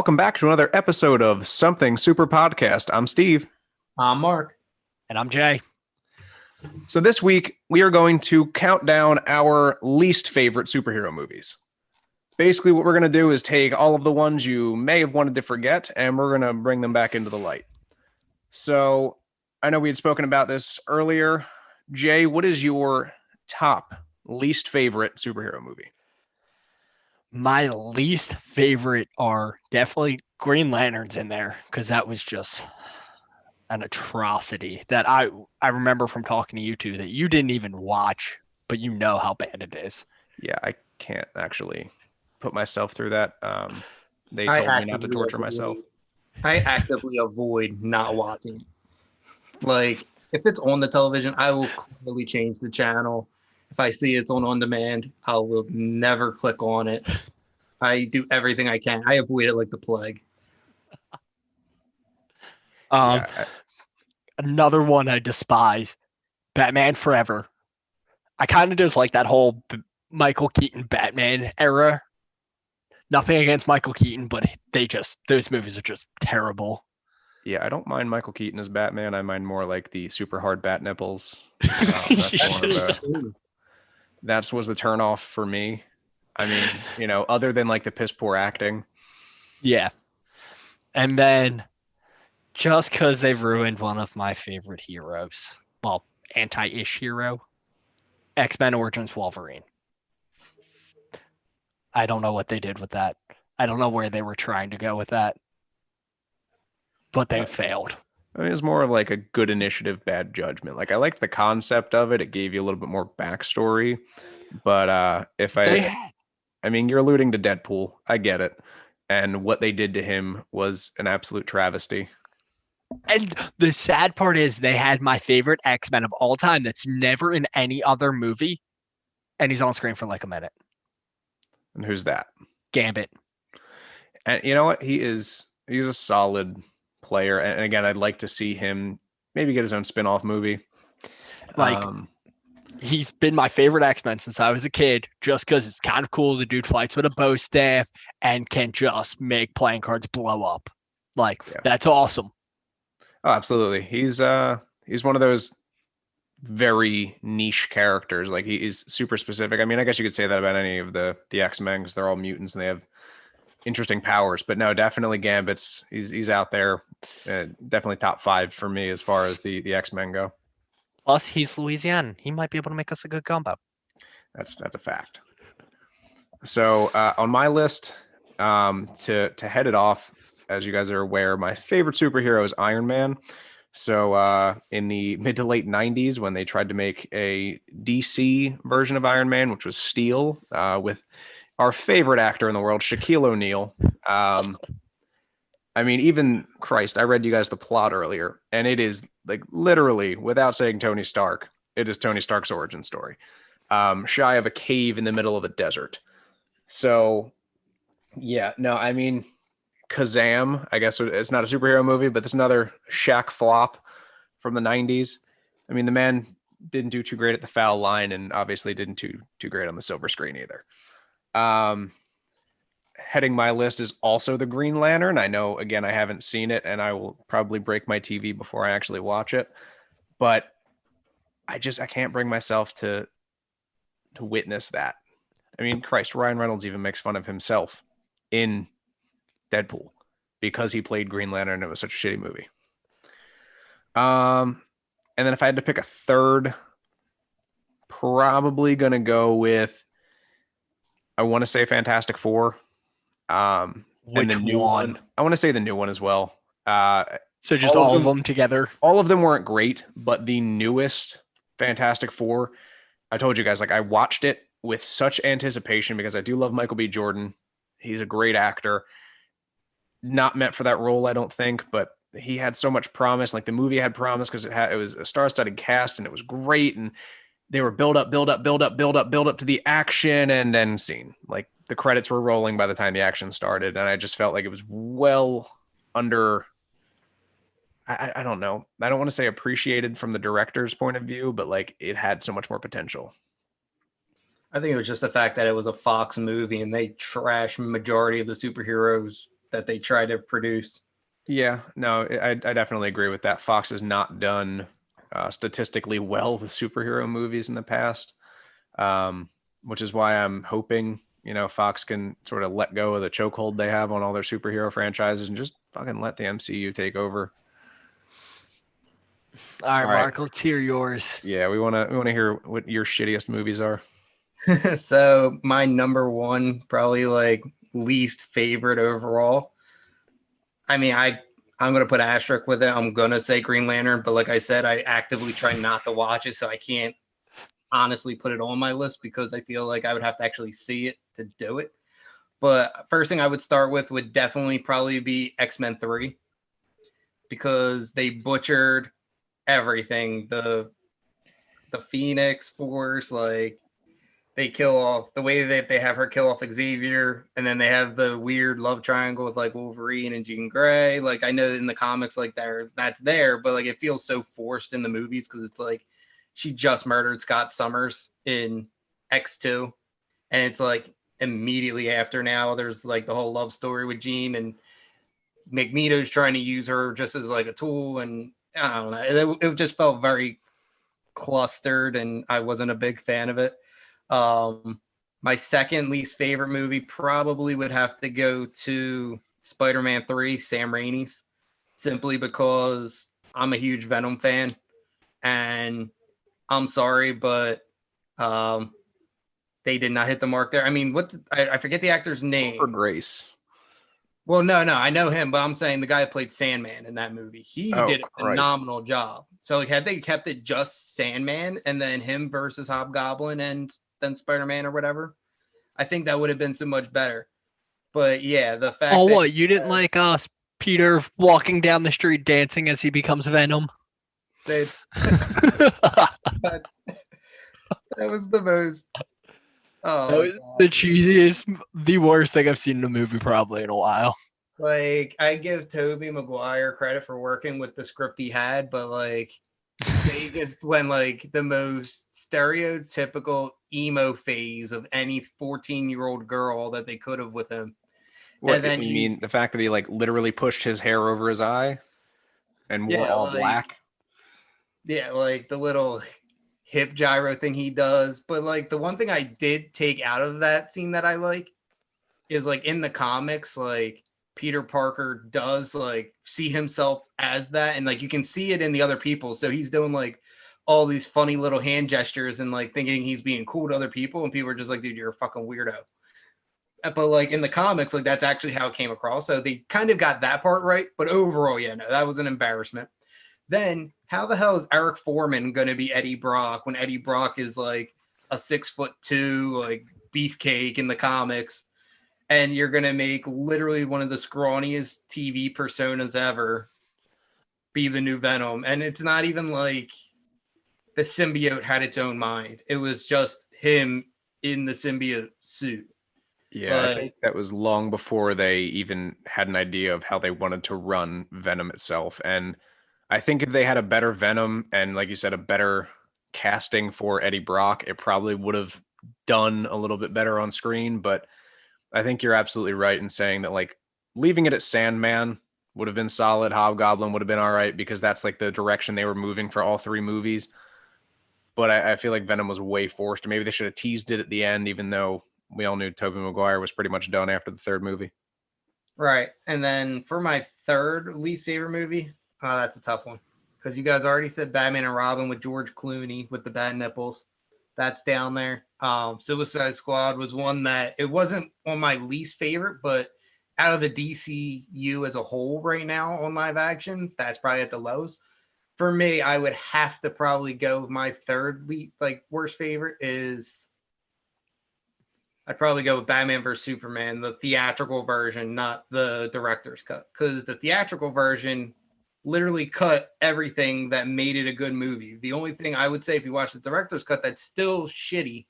welcome back to another episode of Something Super Podcast. I'm Steve. I'm Mark. And I'm Jay. So this week, we are going to count down our least favorite superhero movies. Basically, what we're going to do is take all of the ones you may have wanted to forget, and we're going to bring them back into the light. So I know we had spoken about this earlier. Jay, what is your top least favorite superhero movie? My least favorite are definitely Green Lanterns in there, because that was just an atrocity that I remember from talking to you two that you didn't even watch, but you know how bad it is. Yeah, I can't actually put myself through that. They told me not to torture myself. I actively avoid not watching. Like, if it's on the television, I will clearly change the channel. If I see it's on demand, I will never click on it. I do everything I can. I avoid it like the plague. Another one I despise, Batman Forever. I kind of just like that whole Michael Keaton Batman era. Nothing against Michael Keaton, but those movies are just terrible. Yeah, I don't mind Michael Keaton as Batman. I mind more like the super hard bat nipples. That was the turnoff for me. I mean, other than like the piss poor acting. Yeah. And then just because they've ruined one of my favorite heroes, well, anti-ish hero, X-Men Origins Wolverine. I don't know what they did with that. I don't know where they were trying to go with that, but they failed. I mean, it was more of like a good initiative, bad judgment. Like I liked the concept of it. It gave you a little bit more backstory. But I mean, you're alluding to Deadpool. I get it. And what they did to him was an absolute travesty. And the sad part is they had my favorite X-Men of all time that's never in any other movie. And he's on screen for like a minute. And who's that? Gambit. And you know what? He's a solid player. And again, I'd like to see him maybe get his own spin-off movie. Like, he's been my favorite X-Men since I was a kid, just because it's kind of cool. The dude fights with a bow staff and can just make playing cards blow up. Like, That's awesome. Oh, absolutely. He's one of those very niche characters. Like he's super specific. I mean, I guess you could say that about any of the X-Men because they're all mutants and they have interesting powers. But no, definitely Gambit's. He's out there. Definitely top 5 for me as far as the X-Men go. Plus, he's Louisianan. He might be able to make us a good combo. That's a fact. So on my list, to head it off, as you guys are aware, my favorite superhero is Iron Man. So in the mid to late 90s, when they tried to make a DC version of Iron Man, which was Steel, with our favorite actor in the world, Shaquille O'Neal. I mean, even Christ, I read you guys the plot earlier, and it is like literally, without saying Tony Stark, it is Tony Stark's origin story. Shy of a cave in the middle of a desert. So, yeah, no, I mean, Kazam, I guess it's not a superhero movie, but it's another Shaq flop from the 90s. I mean, the man didn't do too great at the foul line and obviously didn't do too great on the silver screen either. Heading my list is also the Green Lantern. I know, again, I haven't seen it and I will probably break my TV before I actually watch it, but I can't bring myself to witness that. I mean, Christ, Ryan Reynolds even makes fun of himself in Deadpool because he played Green Lantern and it was such a shitty movie. And then if I had to pick a third, probably gonna go with, I want to say Fantastic Four. And the new one. I want to say the new one as well. So just all of them together. All of them weren't great, but the newest Fantastic Four, I told you guys, like I watched it with such anticipation because I do love Michael B. Jordan. He's a great actor. Not meant for that role, I don't think, but he had so much promise. Like the movie had promise because it was a star-studded cast and it was great. And they were build up to the action and then scene. Like the credits were rolling by the time the action started. And I just felt like it was well under, I don't know. I don't want to say appreciated from the director's point of view, but like it had so much more potential. I think it was just the fact that it was a Fox movie and they trashed majority of the superheroes that they try to produce. Yeah, no, I definitely agree with that. Fox has not done statistically well with superhero movies in the past, which is why I'm hoping, Fox can sort of let go of the chokehold they have on all their superhero franchises and just fucking let the MCU take over. All right, All right. Mark, let's hear yours. Yeah, we wanna hear what your shittiest movies are. So my number one, probably like least favorite overall. I mean, I'm gonna put asterisk with it. I'm gonna say Green Lantern, but like I said, I actively try not to watch it, so I can't honestly put it on my list because I feel like I would have to actually see it to do it. But first thing I would start with would definitely probably be X-Men 3 because they butchered everything. The Phoenix Force, like they kill off the way that they have her kill off Xavier, and then they have the weird love triangle with like Wolverine and Jean Grey. Like I know in the comics, like that's there, but like it feels so forced in the movies because it's like she just murdered Scott Summers in X2, and it's like immediately after now there's like the whole love story with Jean, and Magneto's trying to use her just as like a tool, and I don't know, it just felt very clustered, and I wasn't a big fan of it. My second least favorite movie probably would have to go to Spider-Man 3, Sam Raimi's, simply because I'm a huge Venom fan, and I'm sorry, but they did not hit the mark there. I mean, I forget the actor's name. For Grace. Well, no, I know him, but I'm saying the guy that played Sandman in that movie. He did a phenomenal job. So, like, had they kept it just Sandman and then him versus Hobgoblin and then Spider-Man or whatever, I think that would have been so much better. But yeah, the fact that what you didn't like us, Peter walking down the street dancing as he becomes Venom. that was the most. That was the cheesiest, the worst thing I've seen in a movie probably in a while. Like, I give Tobey Maguire credit for working with the script he had, but like they just went like the most stereotypical emo phase of any 14-year-old girl that they could have with him. What, and then you mean the fact that he like literally pushed his hair over his eye and wore all black? Yeah, like the little hip gyro thing he does. But like the one thing I did take out of that scene that I like is like in the comics, like Peter Parker does like see himself as that, and like you can see it in the other people. So he's doing like all these funny little hand gestures and like thinking he's being cool to other people, and people are just like, dude, you're a fucking weirdo. But like in the comics, like that's actually how it came across. So they kind of got that part right. But overall, yeah, no, that was an embarrassment. Then how the hell is Eric Foreman going to be Eddie Brock when Eddie Brock is like a 6'2" like beefcake in the comics? And you're going to make literally one of the scrawniest TV personas ever be the new Venom. And it's not even like the symbiote had its own mind. It was just him in the symbiote suit. Yeah, I think that was long before they even had an idea of how they wanted to run Venom itself. And I think if they had a better Venom and, like you said, a better casting for Eddie Brock, it probably would have done a little bit better on screen. But I think you're absolutely right in saying that, like, leaving it at Sandman would have been solid. Hobgoblin would have been all right because that's like the direction they were moving for all three movies. But I feel like Venom was way forced. Or maybe they should have teased it at the end, even though we all knew Tobey Maguire was pretty much done after the third movie. Right. And then for my third least favorite movie, that's a tough one. Because you guys already said Batman and Robin with George Clooney with the bad nipples. That's down there. Suicide Squad was one that it wasn't on my least favorite, but out of the DCU as a whole right now on live action, that's probably at the lowest. For me, I would have to probably go with my third worst favorite is I'd probably go with Batman vs. Superman, the theatrical version, not the director's cut. Because the theatrical version literally cut everything that made it a good movie. The only thing I would say if you watch the director's cut that's still shitty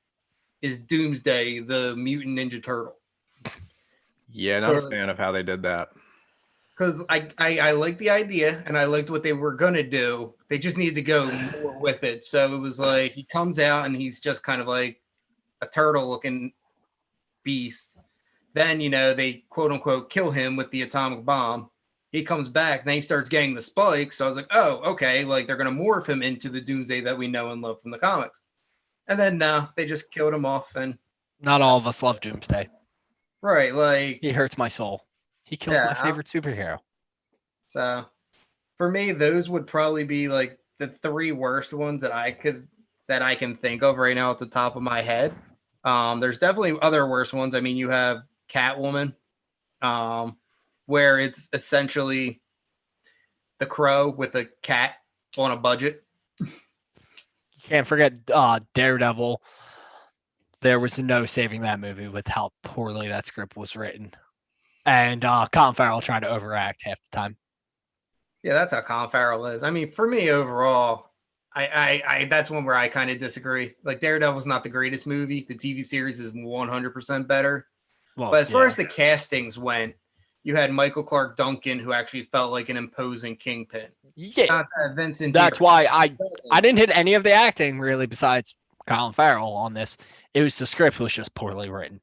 is Doomsday, the Mutant Ninja Turtle. Yeah, not a fan of how they did that. Because I liked the idea and I liked what they were going to do. They just needed to go more with it. So it was like he comes out and he's just kind of like a turtle looking beast. Then, they quote unquote kill him with the atomic bomb. He comes back, then he starts getting the spikes. So I was like, oh, okay, like they're gonna morph him into the Doomsday that we know and love from the comics. And then no, they just killed him off. And Not all of us love Doomsday. right, like He hurts my soul. He kills my favorite superhero. So for me, those would probably be like the three worst ones that I can think of right now at the top of my head. There's definitely other worse ones. I mean, you have Catwoman, where it's essentially the Crow with a cat on a budget. You can't forget Daredevil. There was no saving that movie with how poorly that script was written. And Colin Farrell trying to overact half the time. Yeah, that's how Colin Farrell is. I mean, for me overall, I that's one where I kind of disagree. Like Daredevil's not the greatest movie. The TV series is 100% better. Well, but as far as the castings went, you had Michael Clark Duncan, who actually felt like an imposing kingpin. Yeah, not that Vincent. That's why I didn't hit any of the acting really, besides Colin Farrell on this. It was the script was just poorly written.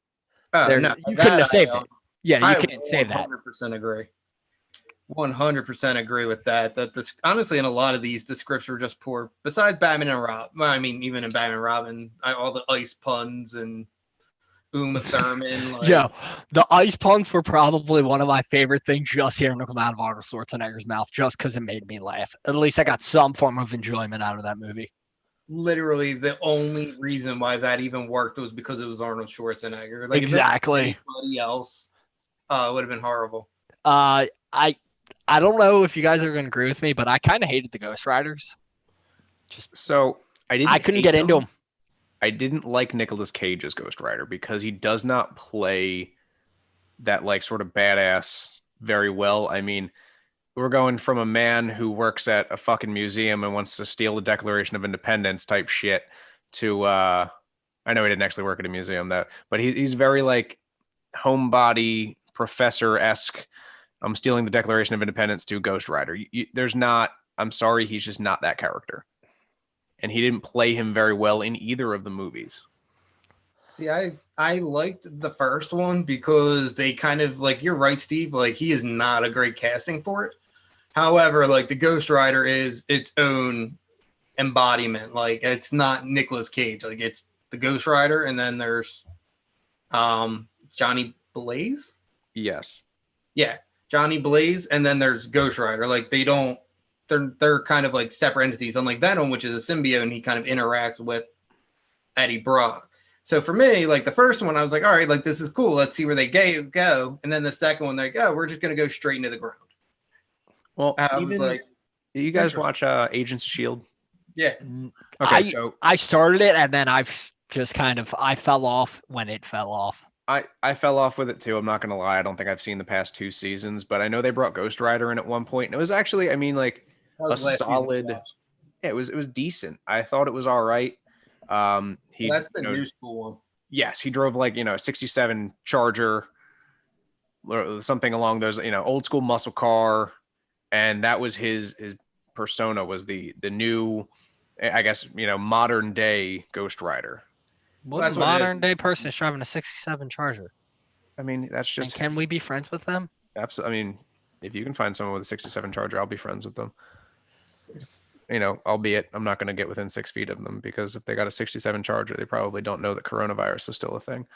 Oh, no, you couldn't have saved it. Yeah, you can't save that. 100% agree. 100% agree with that. That this honestly, in a lot of these, the scripts were just poor. Besides Batman and Robin, well, I mean, even in Batman and Robin, all the ice puns and Uma Thurman. Like, yeah, the ice puns were probably one of my favorite things. Just hearing them come out of Arnold Schwarzenegger's mouth, just because it made me laugh. At least I got some form of enjoyment out of that movie. Literally, the only reason why that even worked was because it was Arnold Schwarzenegger. Like, exactly. If anybody else, it would have been horrible. I don't know if you guys are going to agree with me, but I kind of hated the Ghost Riders. Just so I couldn't get into them. I didn't like Nicolas Cage as Ghost Rider because he does not play that like sort of badass very well. I mean, we're going from a man who works at a fucking museum and wants to steal the Declaration of Independence type shit to I know he didn't actually work at a museum but he's very like homebody professor-esque. I'm stealing the Declaration of Independence to Ghost Rider. There's not, I'm sorry, he's just not that character. And he didn't play him very well in either of the movies. See, I liked the first one because they kind of, like, you're right, Steve, like, he is not a great casting for it. However, like, the Ghost Rider is its own embodiment. Like, it's not Nicolas Cage. Like, it's the Ghost Rider, and then there's Johnny Blaze? Yes. Yeah, Johnny Blaze, and then there's Ghost Rider. Like, they're kind of like separate entities, unlike Venom, which is a symbiote, and he kind of interacts with Eddie Brock. So for me, like the first one, I was like, all right, like this is cool. Let's see where they go. And then the second one, they're like, oh, we're just going to go straight into the ground. Well, I was like, you guys watch Agents of S.H.I.E.L.D.? Yeah. Okay, I started it, and then I've just I fell off when it fell off. I fell off with it too. I'm not going to lie. I don't think I've seen the past 2 seasons, but I know they brought Ghost Rider in at one point. And it was actually, I mean, like a solid, it was decent. I thought it was all right. That's the new school one. Yes. He drove like, a 67 Charger or something along those, old school muscle car. And that was his persona was the new, I guess, modern day Ghost Rider. What modern day person is driving a 67 Charger? I mean, that's just. And can we be friends with them? Absolutely. I mean, if you can find someone with a 67 Charger, I'll be friends with them. Albeit I'm not going to get within 6 feet of them because if they got a 67 Charger, they probably don't know that coronavirus is still a thing.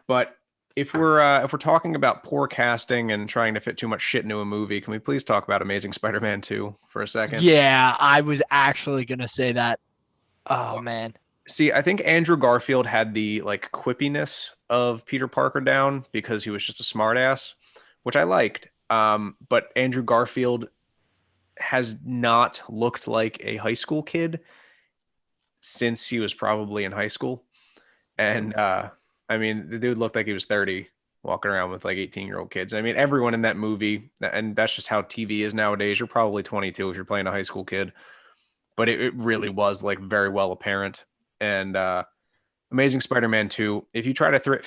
But if we're talking about poor casting and trying to fit too much shit into a movie, can we please talk about Amazing Spider-Man 2 for a second? Yeah, I was actually going to say that. Oh, man. See, I think Andrew Garfield had the like quippiness of Peter Parker down because he was just a smartass, which I liked. But Andrew Garfield has not looked like a high school kid since he was probably in high school. And I mean, the dude looked like he was 30 walking around with like 18-year-old kids. I mean, everyone in that movie, and that's just how TV is nowadays. You're probably 22 if you're playing a high school kid. But it really was like very well apparent. And Amazing Spider-Man 2, if you try to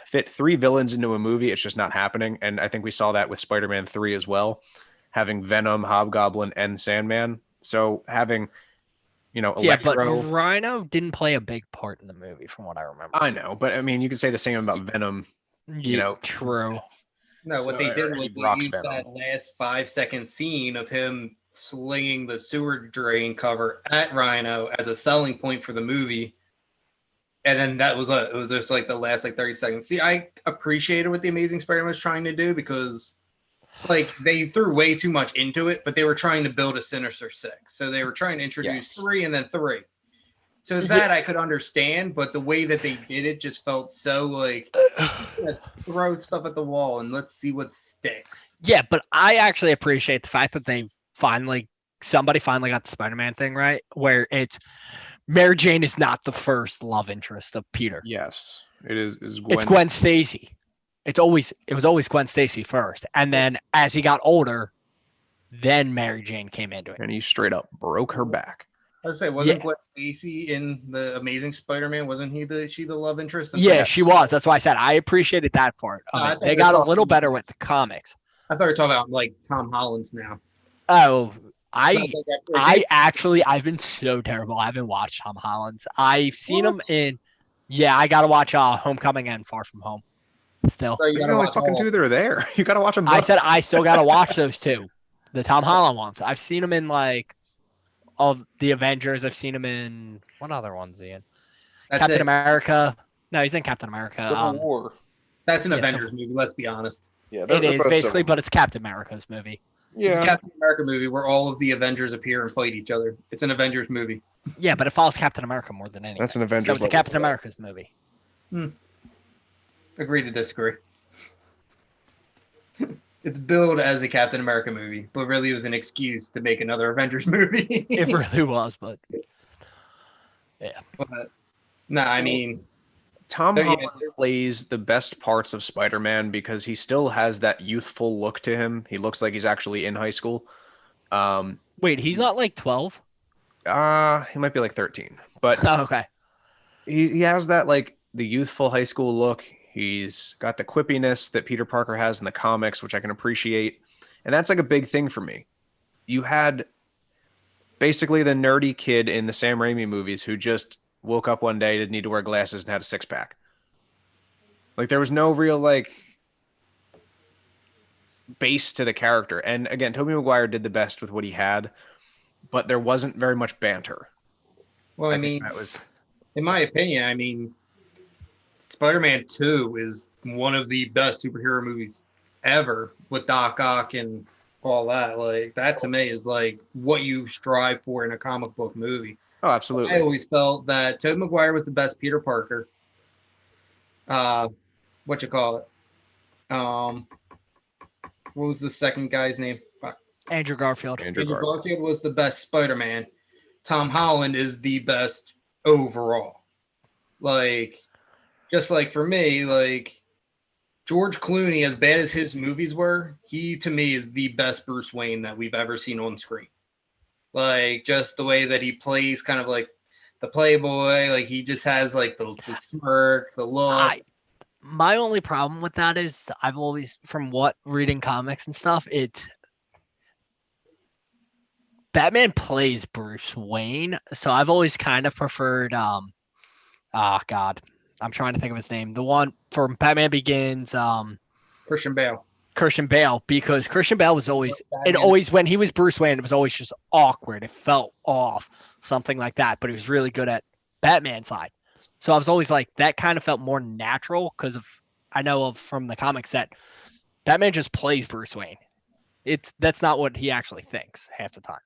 fit 3 villains into a movie, it's just not happening. And I think we saw that with Spider-Man 3 as well, having Venom, Hobgoblin, and Sandman. So having, Yeah, but Electro. Rhino didn't play a big part in the movie, from what I remember. I know, but I mean, you could say the same about Venom. Yeah, true. No, what they did was he they rocks used Venom. that last 5 second scene of him slinging the sewer drain cover at Rhino as a selling point for the movie. And then it was just like the last like 30 seconds. See, I appreciated what the Amazing Spider-Man was trying to do because like they threw way too much into it, but they were trying to build a Sinister Six. So they were trying to introduce three and then three. So that I could understand, but the way that they did it just felt so like let's throw stuff at the wall and let's see what sticks. Yeah, but I actually appreciate the fact that somebody finally got the Spider-Man thing right, where it's Mary Jane is not the first love interest of Peter. Yes, it is. It's Gwen Stacy. It was always Gwen Stacy first, and then as he got older, then Mary Jane came into it, and he straight up broke her back. I was say, wasn't Gwen Stacy in the Amazing Spider-Man? Wasn't she the love interest? Yeah, she was. That's why I said I appreciated that part. They got a little better with the comics. I thought you were talking about like Tom Holland's now. Oh, I've been so terrible. I haven't watched Tom Holland's. I've seen him in. Yeah, I gotta watch Homecoming and Far From Home. Still, you gotta only fucking two that are there. You gotta watch them both. I said I still gotta watch those two, the Tom Holland ones. I've seen him in like all the Avengers. I've seen him in what other ones? Is he in? Captain America. No, he's in Captain America. Civil War. That's an Avengers movie. Let's be honest. Yeah, it is basically, but it's Captain America's movie. Yeah. It's Captain America movie where all of the Avengers appear and fight each other. It's an Avengers movie. Yeah, but it follows Captain America more than anything. That's an Avengers. So it's a Captain America's movie. Agree to disagree. It's billed as a Captain America movie, but really it was an excuse to make another Avengers movie. It really was, but yeah. But, no, I mean, Tom Holland plays the best parts of Spider-Man because he still has that youthful look to him. He looks like he's actually in high school. Wait, he's not like 12? He might be like 13. But okay. He has that like the youthful high school look. He's got the quippiness that Peter Parker has in the comics, which I can appreciate. And that's like a big thing for me. You had basically the nerdy kid in the Sam Raimi movies who just woke up one day, didn't need to wear glasses, and had a six-pack. Like there was no real like base to the character. And again, Tobey Maguire did the best with what he had, but there wasn't very much banter. Well, I mean, that was, in my opinion, I mean, Spider-Man 2 is one of the best superhero movies ever with Doc Ock and all that. Like that to me is like what you strive for in a comic book movie. Oh, absolutely. I always felt that Tobey Maguire was the best Peter Parker. What you call it? What was the second guy's name? Andrew Garfield. Andrew Garfield was the best Spider-Man. Tom Holland is the best overall. Like, just like for me, like George Clooney, as bad as his movies were, he to me is the best Bruce Wayne that we've ever seen on screen. Like just the way that he plays, kind of like the playboy, like he just has like the smirk, the look. My only problem with that is I've always, from what reading comics and stuff, Batman plays Bruce Wayne, so I've always kind of preferred God, I'm trying to think of his name. The one from Batman Begins, Christian Bale. Because Christian Bale was always when he was Bruce Wayne, it was always just awkward. It felt off, something like that. But he was really good at Batman's side. So I was always like, that kind of felt more natural because I know from the comics that Batman just plays Bruce Wayne. That's not what he actually thinks half the time.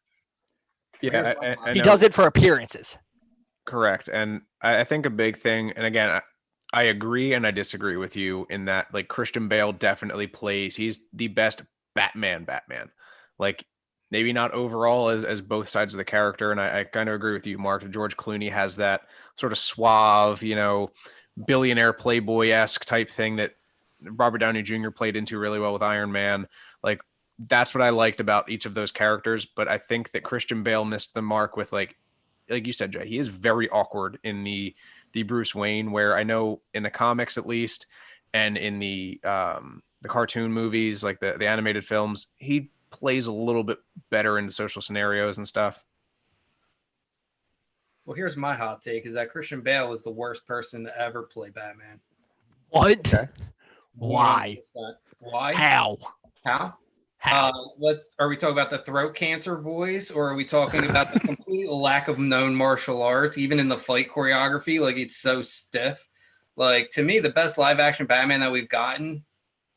Yeah, I he does it for appearances. Correct. And I think a big thing, and again, I agree and I disagree with you in that like Christian Bale definitely plays, he's the best Batman. Like maybe not overall as both sides of the character. And I kind of agree with you, Mark. George Clooney has that sort of suave, billionaire playboy-esque type thing that Robert Downey Jr. played into really well with Iron Man. Like that's what I liked about each of those characters. But I think that Christian Bale missed the mark with like you said, Jay, he is very awkward in the Bruce Wayne, where I know in the comics at least, and in the cartoon movies, like the animated films, he plays a little bit better in social scenarios and stuff. Well, here's my hot take: is that Christian Bale was the worst person to ever play Batman. What? Okay. Why? 100%. Why? How? How? How? Are we talking about the throat cancer voice, or are we talking about the complete lack of known martial arts, even in the fight choreography? Like, it's so stiff. Like, to me, the best live action Batman that we've gotten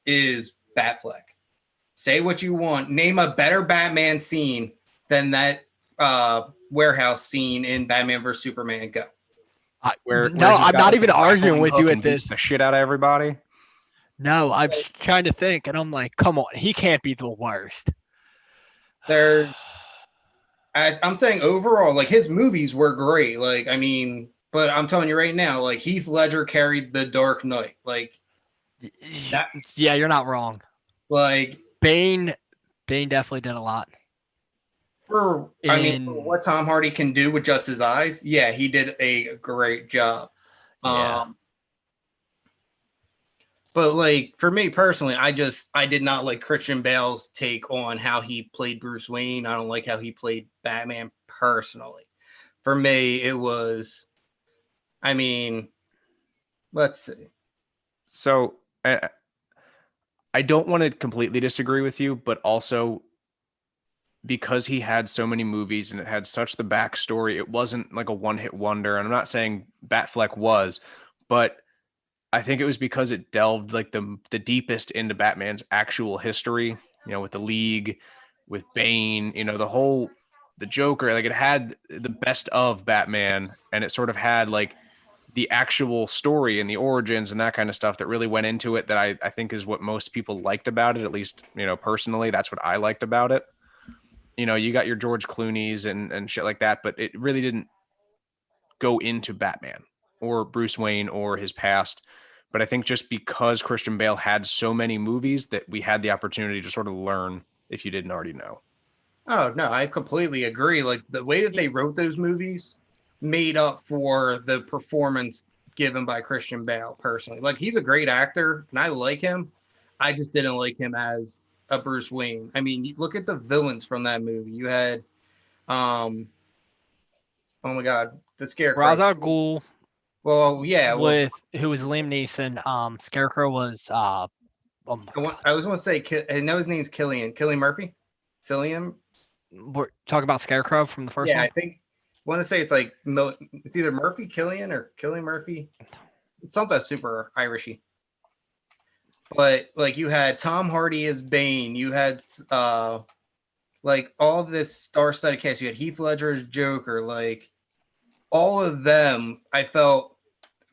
is Batfleck. Say what you want. Name a better Batman scene than that warehouse scene in Batman vs Superman. Go. Where No, he's I'm got not like the even arguing grappling with hook you and at beats this. the shit out of everybody. No, I'm trying to think, and I'm like, come on, he can't be the worst. I'm saying overall, like his movies were great. Like, I mean, but I'm telling you right now, like Heath Ledger carried The Dark Knight. Like that, Yeah, you're not wrong. like Bane definitely did a lot. for what Tom Hardy can do with just his eyes, yeah, he did a great job. Yeah. But like for me personally, I did not like Christian Bale's take on how he played Bruce Wayne. I don't like how he played Batman personally. For me, it was, I mean, let's see. So I don't want to completely disagree with you, but also because he had so many movies and it had such the backstory, it wasn't like a one-hit wonder. And I'm not saying Batfleck was, but I think it was because it delved like the deepest into Batman's actual history, with the League, with Bane, the Joker, like it had the best of Batman, and it sort of had like the actual story and the origins and that kind of stuff that really went into it that I think is what most people liked about it, at least, personally, that's what I liked about it. You got your George Clooney's and shit like that, but it really didn't go into Batman or Bruce Wayne or his past. But I think just because Christian Bale had so many movies that we had the opportunity to sort of learn if you didn't already know. Oh no, I completely agree. Like the way that they wrote those movies made up for the performance given by Christian Bale personally. Like he's a great actor and I like him. I just didn't like him as a Bruce Wayne. I mean, look at the villains from that movie. You had oh my god, the Scarecrow. Ra's al Ghul Well, yeah, who was Liam Neeson. Scarecrow was oh my god. I was going to say I know his name's Cillian Murphy. Cillian. We're talking about Scarecrow from the first Yeah, one. I think want to say it's like it's either Murphy Killian or Killian Murphy. It's something super Irishy. But like you had Tom Hardy as Bane, you had like all of this star-studded cast. You had Heath Ledger as Joker. Like all of them, I felt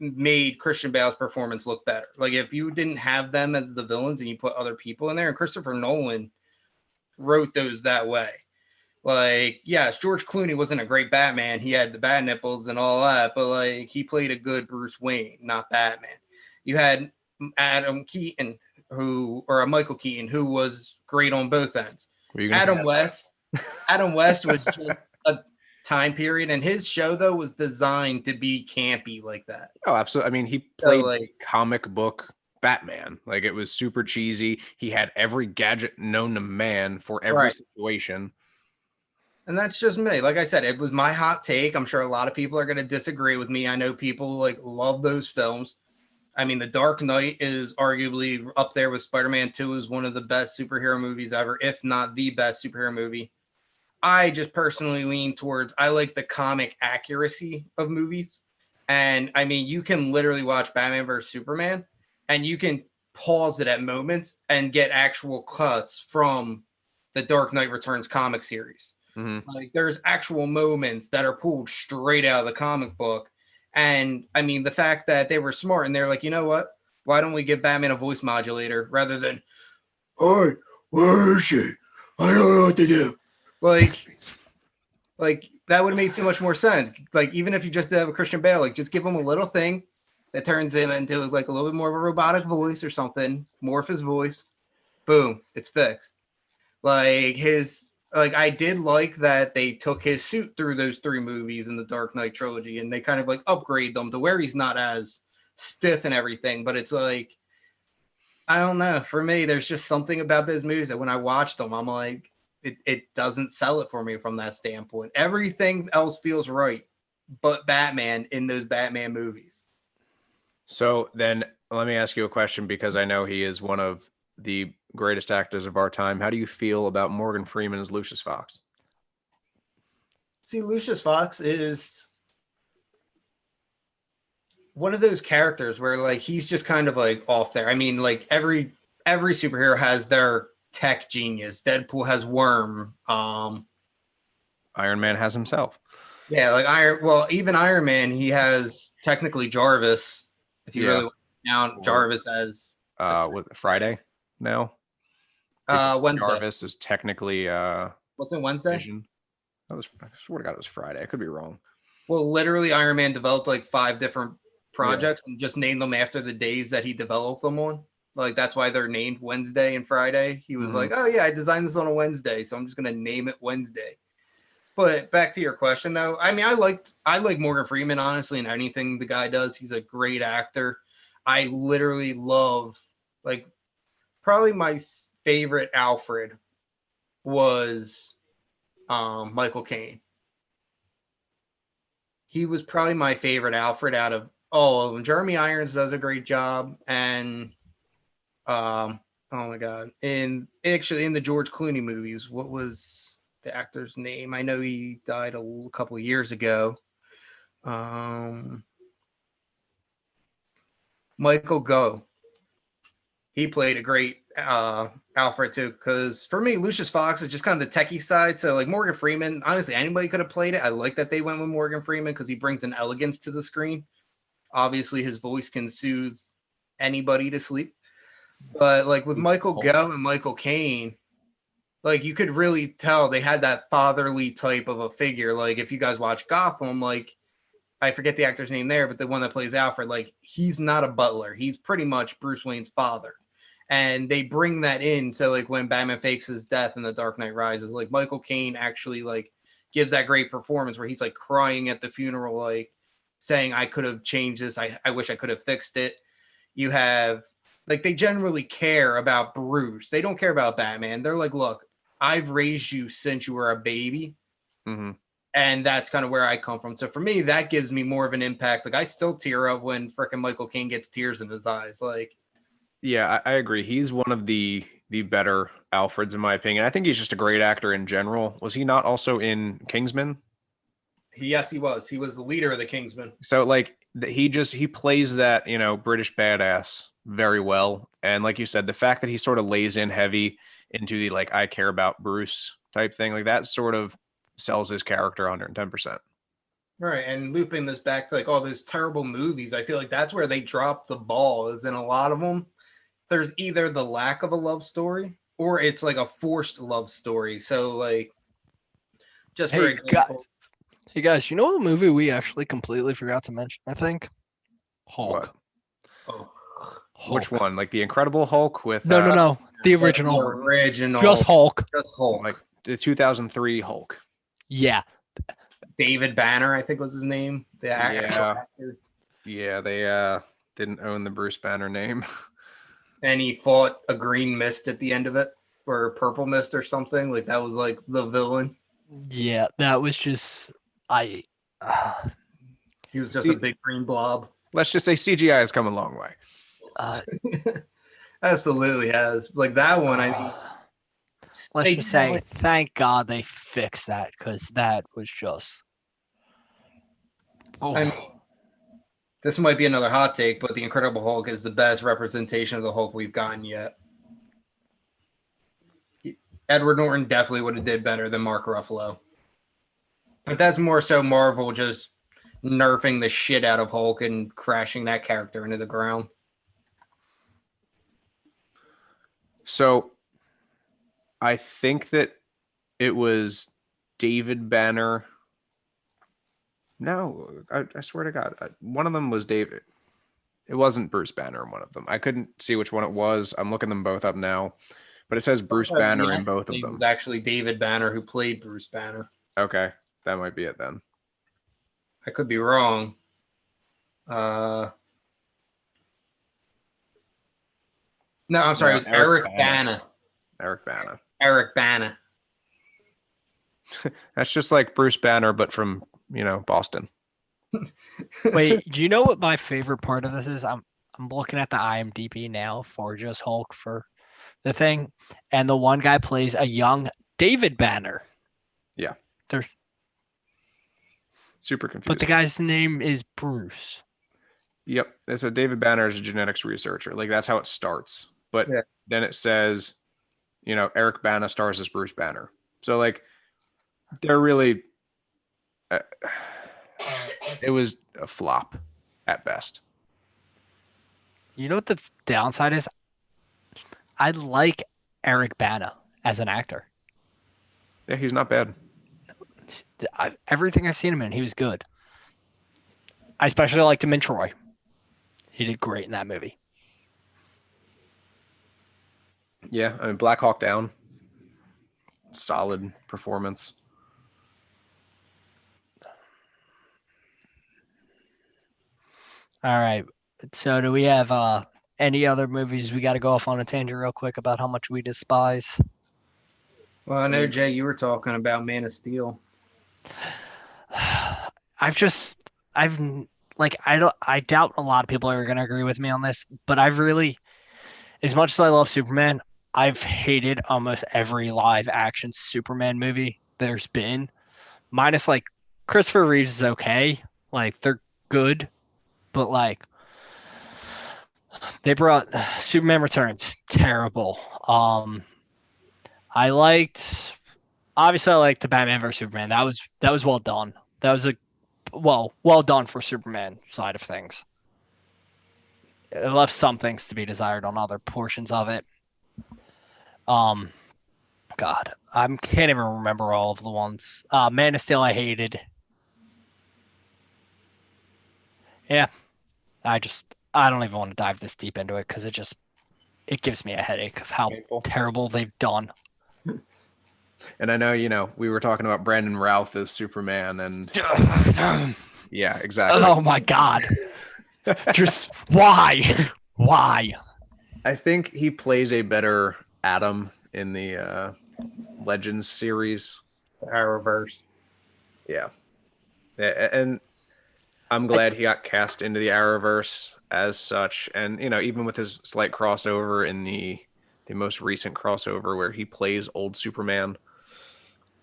made Christian Bale's performance look better. Like if you didn't have them as the villains and you put other people in there, and Christopher Nolan wrote those that way. Like, yes, George Clooney wasn't a great Batman. He had the bad nipples and all that, but like he played a good Bruce Wayne, not Batman. You had Adam Keaton, Michael Keaton, who was great on both ends. Adam West was just a time period, and his show though was designed to be campy like that. Oh, absolutely. I mean, he played comic book Batman. Like it was super cheesy. He had every gadget known to man for every situation. And that's just me. Like I said, it was my hot take. I'm sure a lot of people are going to disagree with me. I know people like love those films. I mean, The Dark Knight is arguably up there with Spider-Man 2 is one of the best superhero movies ever, if not the best superhero movie. I just personally lean towards, I like the comic accuracy of movies. And I mean, you can literally watch Batman vs. Superman and you can pause it at moments and get actual cuts from the Dark Knight Returns comic series. Mm-hmm. Like there's actual moments that are pulled straight out of the comic book. And I mean, the fact that they were smart and they're like, you know what? Why don't we give Batman a voice modulator rather than, "Hi, where is she? I don't know what to do." Like that would have made so much more sense. Like even if you just have a Christian Bale, like just give him a little thing that turns him into like a little bit more of a robotic voice or something, morph his voice. Boom, it's fixed. I did like that they took his suit through those 3 movies in the Dark Knight trilogy and they kind of like upgrade them to where he's not as stiff and everything. But it's like, I don't know. For me, there's just something about those movies that when I watch them, I'm like, it doesn't sell it for me from that standpoint. Everything else feels right, but Batman in those Batman movies. So then let me ask you a question, because I know he is one of the greatest actors of our time. How do you feel about Morgan Freeman as Lucius Fox? See, Lucius Fox is one of those characters where like he's just kind of like off there. I mean, like every superhero has their tech genius. Deadpool has Worm. Iron Man has himself. Yeah, like even Iron Man, he has technically Jarvis. If you really want to count Jarvis as what, Friday now? Wednesday. Jarvis is technically what's in Wednesday? Vision. I swear to God, it was Friday. I could be wrong. Well, literally, Iron Man developed like 5 different projects and just named them after the days that he developed them on. Like that's why they're named Wednesday and Friday. He was like, "Oh yeah, I designed this on a Wednesday, so I'm just gonna name it Wednesday." But back to your question, though, I mean, I like Morgan Freeman honestly in anything the guy does. He's a great actor. I literally love, like, probably my favorite Alfred was Michael Caine. He was probably my favorite Alfred out of all of them. Jeremy Irons does a great job, and oh my god, and actually in the George Clooney movies, what was the actor's name? I know he died a couple of years ago. Michael Gough. He played a great Alfred too, because for me, Lucius Fox is just kind of the techie side. So like Morgan Freeman, honestly, anybody could have played it. I like that they went with Morgan Freeman because he brings an elegance to the screen. Obviously, his voice can soothe anybody to sleep. But like with Michael Gough and Michael Caine, like you could really tell they had that fatherly type of a figure. Like if you guys watch Gotham, like I forget the actor's name there, but the one that plays Alfred, like he's not a butler. He's pretty much Bruce Wayne's father. And they bring that in. So like when Batman fakes his death in The Dark Knight Rises, like Michael Caine actually like gives that great performance where he's like crying at the funeral, like saying, I could have changed this. I wish I could have fixed it. You have like, they generally care about Bruce. They don't care about Batman. They're like, look, I've raised you since you were a baby. Mm-hmm. And that's kind of where I come from. So for me, that gives me more of an impact. Like I still tear up when frickin' Michael Caine gets tears in his eyes. Like, yeah, I agree. He's one of the better Alfreds in my opinion. I think he's just a great actor in general. Was he not also in Kingsman? Yes, he was. He was the leader of the Kingsmen. So like he plays that, British badass very well. And like you said, the fact that he sort of lays in heavy into the like I care about Bruce type thing, like that sort of sells his character 110%. Right. And looping this back to like all those terrible movies, I feel like that's where they drop the ball, is in a lot of them. There's either the lack of a love story or it's like a forced love story. So like just for example. Hey guys, you know the movie we actually completely forgot to mention, I think? Hulk. Oh. Hulk. Which one? Like the Incredible Hulk with No. The original. The original. Just Hulk. Just Hulk. Like the 2003 Hulk. Yeah. David Banner, I think was his name. The actor. Yeah, they didn't own the Bruce Banner name. And he fought a green mist at the end of it, or a purple mist or something. Like that was like the villain. Yeah, that was just he was just a big green blob. Let's just say CGI has come a long way. Absolutely has. Like that one, I mean, let's just say thank God they fixed that, because that was just I mean, this might be another hot take, but the Incredible Hulk is the best representation of the Hulk we've gotten yet. Edward Norton definitely would have did better than Mark Ruffalo. But that's more so Marvel just nerfing the shit out of Hulk and crashing that character into the ground. So I think that it was David Banner. No, I swear to God, one of them was David. It wasn't Bruce Banner in one of them. I couldn't see which one it was. I'm looking them both up now, but it says Bruce Banner in both of them. It was actually David Banner who played Bruce Banner. Okay, that might be it then. I could be wrong. No, I'm sorry. It was Eric Bana. Eric Bana. Eric Bana. That's just like Bruce Banner, but from Boston. Wait, do you know what my favorite part of this is? I'm looking at the IMDb now for just Hulk for the thing, and the one guy plays a young David Banner. Yeah. There's, Super but confusing. the guy's name is Bruce. Yep. It's a David Banner is a genetics researcher. Like that's how it starts. But Yeah. then it says, Eric Bana stars as Bruce Banner. So like they're really it was a flop at best. You know what the downside is? I like Eric Bana as an actor. Yeah, he's not bad. Everything I've seen him in, he was good. I especially liked him in Troy. He did great in that movie. Yeah, I mean Black Hawk Down. Solid performance. All right. So do we have any other movies we got to go off on a tangent real quick about how much we despise? Well, I know, Jay, you were talking about Man of Steel. I've like I doubt a lot of people are gonna agree with me on this, but I've really, as much as I love Superman, I've hated almost every live action Superman movie there's been. Minus like Christopher Reeves is okay. Like they're good, but like they brought Superman Returns, terrible. I liked obviously I liked the Batman vs Superman. That was well done. That was a well done for Superman side of things. It left some things to be desired on other portions of it. Um, God, I can't even remember all of the ones. Man of Steel, I hated. Yeah, I don't even want to dive this deep into it because it gives me a headache of how Painful. terrible they've done. And I know, we were talking about Brandon Routh as Superman, and yeah, exactly. Oh my God, just why? Why? I think he plays a better Adam in the Legends series. Arrowverse. Yeah. And I'm glad he got cast into the Arrowverse as such. And, even with his slight crossover in the most recent crossover where he plays old Superman.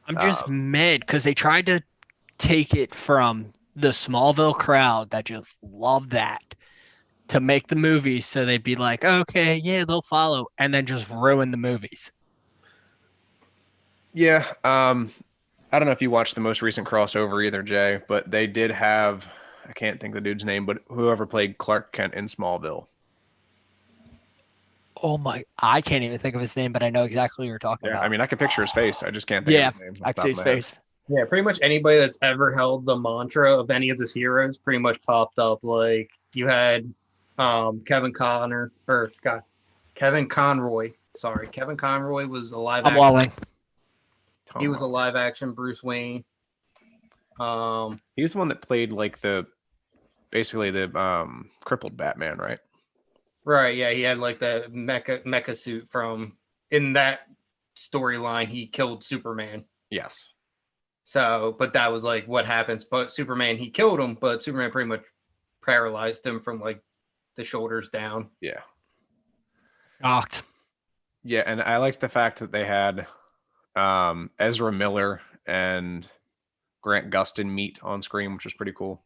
I'm just mad because they tried to take it from the Smallville crowd that just loved that to make the movies so they'd be like, okay, yeah, they'll follow, and then just ruin the movies. Yeah. I don't know if you watched the most recent crossover either, Jay, but they did have, I can't think of the dude's name, but whoever played Clark Kent in Smallville. Oh my, I can't even think of his name, but I know exactly what you're talking Yeah, about. I mean, I can picture his face. I just can't think Yeah, of his name. I can see his face. Yeah, pretty much anybody that's ever held the mantra of any of his heroes pretty much popped up. Like you had Kevin Conroy. Sorry, Kevin Conroy was a live I'm action. walling. He was a live action Bruce Wayne. He was the one that played like basically the crippled Batman, right? Right, yeah, he had like the mecha suit from in that storyline. He killed Superman. Yes. So, but that was like what happens. But Superman, he killed him, but Superman pretty much paralyzed him from like the shoulders down. Yeah. Shocked. Yeah, and I liked the fact that they had Ezra Miller and Grant Gustin meet on screen, which was pretty cool.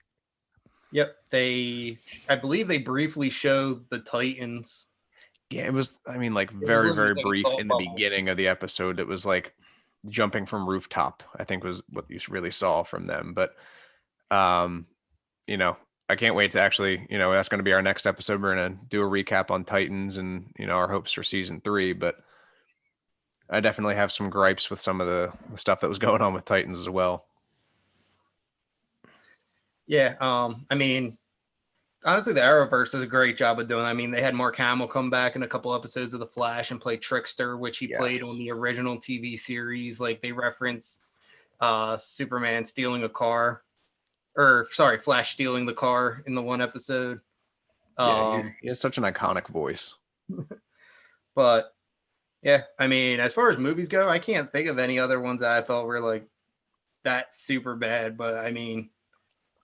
Yep, I believe they briefly showed the Titans. Yeah, it was, I mean, like very, very like brief in the beginning of the episode. It was like jumping from rooftop, I think was what you really saw from them. But, I can't wait to actually, that's going to be our next episode. We're going to do a recap on Titans and, our hopes for season 3. But I definitely have some gripes with some of the stuff that was going on with Titans as well. Yeah, I mean, honestly, the Arrowverse does a great job of doing. I mean, they had Mark Hamill come back in a couple episodes of The Flash and play Trickster, which he played on the original TV series. Like they reference Superman stealing a car, Flash stealing the car in the one episode. Yeah, he has such an iconic voice. But yeah, I mean, as far as movies go, I can't think of any other ones that I thought were like that super bad. But I mean,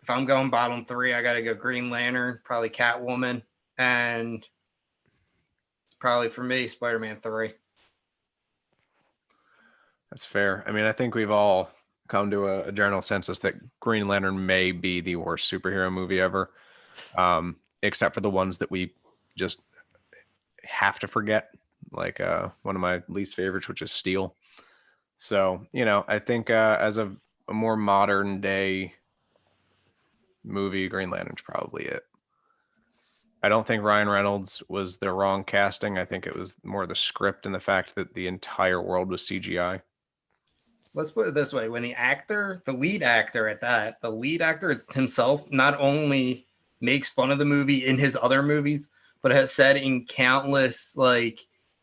if I'm going bottom three, I got to go Green Lantern, probably Catwoman, and probably for me, Spider-Man 3. That's fair. I mean, I think we've all come to a general consensus that Green Lantern may be the worst superhero movie ever, except for the ones that we just have to forget, like one of my least favorites, which is Steel. So, I think as a more modern day movie, Green Lantern's probably it. I don't think Ryan Reynolds was the wrong casting. I think it was more the script and the fact that the entire world was CGI. Let's put it this way. When the lead actor himself not only makes fun of the movie in his other movies, but has said in countless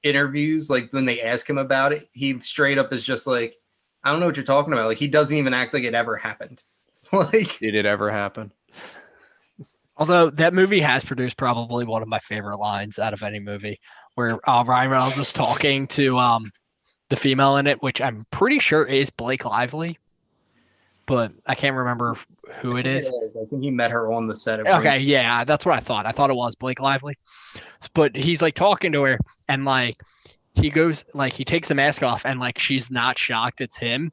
interviews, when they ask him about it, he straight up is just like, I don't know what you're talking about. He doesn't even act like it ever happened. Did it ever happen? Although that movie has produced probably one of my favorite lines out of any movie, where Ryan Reynolds is talking to the female in it, which I'm pretty sure is Blake Lively, but I can't remember who it is. I think he met her on the set of Okay, yeah, that's what I thought. I thought it was Blake Lively, but he's talking to her, and he goes he takes the mask off, and she's not shocked it's him,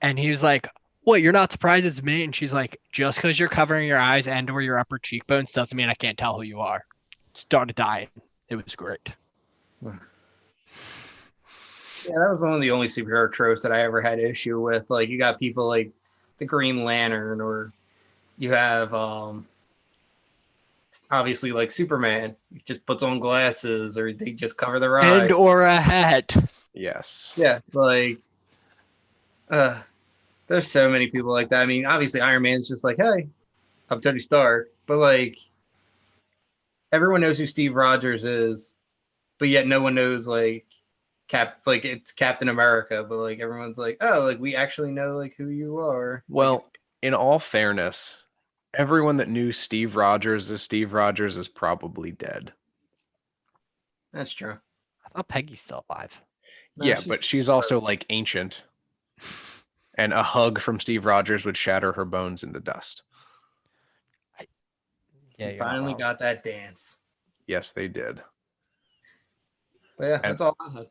and he's like, "What? You're not surprised it's me?" And she's like, "Just because you're covering your eyes and or your upper cheekbones doesn't mean I can't tell who you are." Started dying. It was great. Yeah, that was one of the only superhero tropes that I ever had issue with. You got people like the Green Lantern, or you have obviously Superman. He just puts on glasses, or they just cover their eyes. And or a hat. Yes. Yeah, there's so many people like that. I mean, obviously Iron Man's just like, hey, I'm Tony Stark, but everyone knows who Steve Rogers is, but yet no one knows it's Captain America, but everyone's like, oh, we actually know who you are. Well, in all fairness, everyone that knew Steve Rogers is probably dead. That's true. I thought Peggy's still alive. Yeah, but she's also ancient. And a hug from Steve Rogers would shatter her bones into dust. Yeah, you finally got that dance. Yes, they did. But yeah, that's all I had.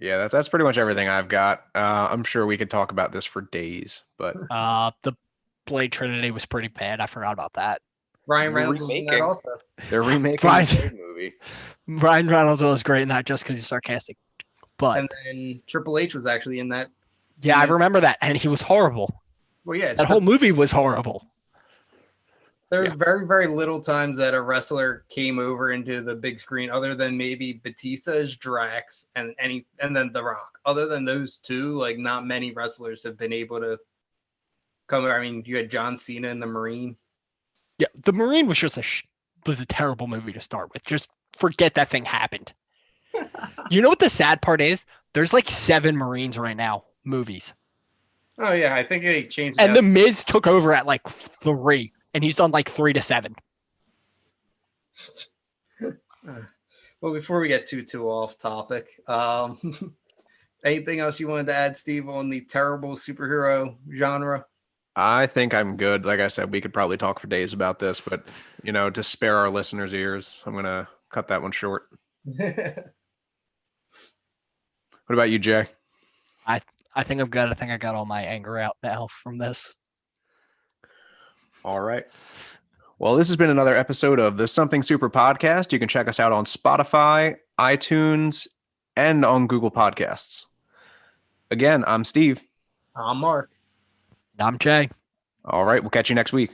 Yeah, that's pretty much everything I've got. I'm sure we could talk about this for days, but the Blade Trinity was pretty bad. I forgot about that. Ryan Reynolds was in that also. They're remaking the movie. Ryan Reynolds was great in that just because he's sarcastic. And then Triple H was actually in that. Yeah, I remember that, and he was horrible. Well, yeah, that whole movie was horrible. There's very, very little times that a wrestler came over into the big screen, other than maybe Batista as Drax and then The Rock. Other than those two, not many wrestlers have been able to come. I mean, you had John Cena in The Marine. Yeah, The Marine was just was a terrible movie to start with. Just forget that thing happened. You know what the sad part is? There's 7 Marines right now, movies. Oh yeah, I think they changed. And The Miz took over at 3. And he's done 3 to 7. Well, before we get too off topic, anything else you wanted to add, Steve, on the terrible superhero genre? I think I'm good. Like I said, we could probably talk for days about this, but to spare our listeners' ears, I'm gonna cut that one short. What about you, Jay? I think I'm good. I think I got all my anger out now from this. All right. Well, this has been another episode of the Something Super podcast. You can check us out on Spotify, iTunes, and on Google Podcasts. Again, I'm Steve. I'm Mark. I'm Jay. All right. We'll catch you next week.